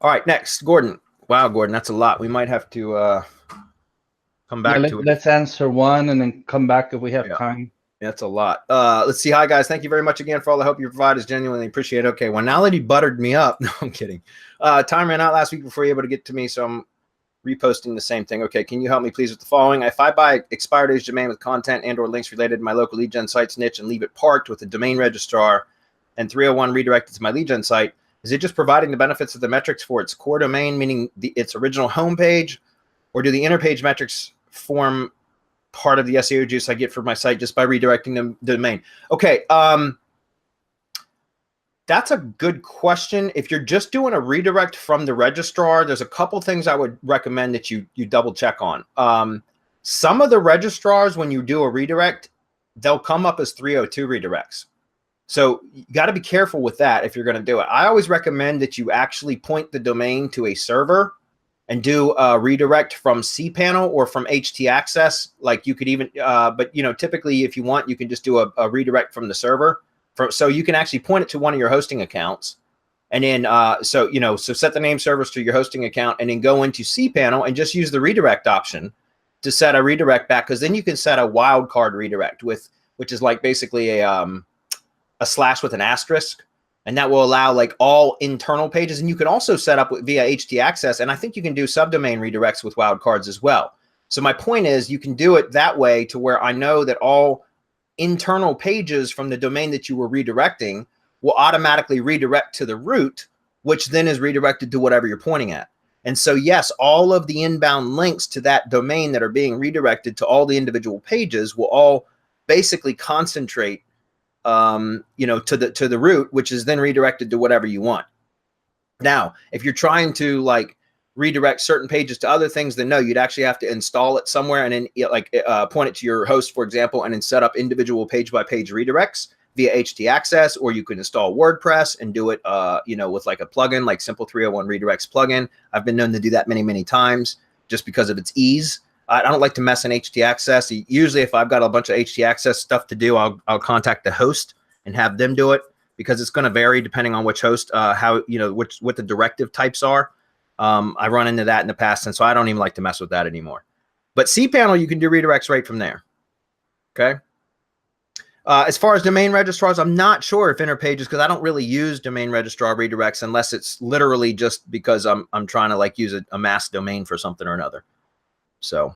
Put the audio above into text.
All right, next, Gordon. Wow, Gordon, that's a lot. We might have to come Yeah, back to it. let's answer one and then come back if we have Yeah. time. That's a lot. Let's see. Hi, guys. Thank you very much again for all the help you provide. Is genuinely appreciated. Okay, well, now that he buttered me up, no, I'm kidding. Time ran out last week before you were able to get to me, so I'm reposting the same thing. Okay, can you help me please with the following? If I buy expired age domain with content and or links related to my local lead gen site's niche and leave it parked with a domain registrar and 301 redirected to my lead gen site, is it just providing the benefits of the metrics for its core domain, meaning its original homepage, or do the interpage metrics form part of the SEO juice I get for my site just by redirecting the domain? Okay, that's a good question. If you're just doing a redirect from the registrar, there's a couple things I would recommend that you double check on. Some of the registrars, when you do a redirect, they'll come up as 302 redirects. So you got to be careful with that if you're going to do it. I always recommend that you actually point the domain to a server and do a redirect from cPanel or from htaccess. Like you could even, but typically if you want, you can just do a redirect from the server. So you can actually point it to one of your hosting accounts. And then, so set the name service to your hosting account and then go into cPanel and just use the redirect option to set a redirect back. Cause then you can set a wildcard redirect which is like basically a slash with an asterisk. And that will allow like all internal pages. And you can also set up via htaccess. And I think you can do subdomain redirects with wildcards as well. So my point is you can do it that way to where I know that all internal pages from the domain that you were redirecting will automatically redirect to the root, which then is redirected to whatever you're pointing at. And so, yes, all of the inbound links to that domain that are being redirected to all the individual pages will all basically concentrate to the root, which is then redirected to whatever you want. Now, if you're trying to like redirect certain pages to other things, then no, you'd actually have to install it somewhere and then point it to your host, for example, and then set up individual page by page redirects via htaccess, or you can install WordPress and do it, with like a plugin, like Simple 301 Redirects plugin. I've been known to do that many, many times just because of its ease. I don't like to mess in htaccess. Usually if I've got a bunch of htaccess stuff to do, I'll contact the host and have them do it because it's going to vary depending on which host, what the directive types are. I've run into that in the past, and so I don't even like to mess with that anymore. But cPanel, you can do redirects right from there. Okay. As far as domain registrars, I'm not sure if Interpages, because I don't really use domain registrar redirects unless it's literally just because I'm trying to like use a mass domain for something or another. So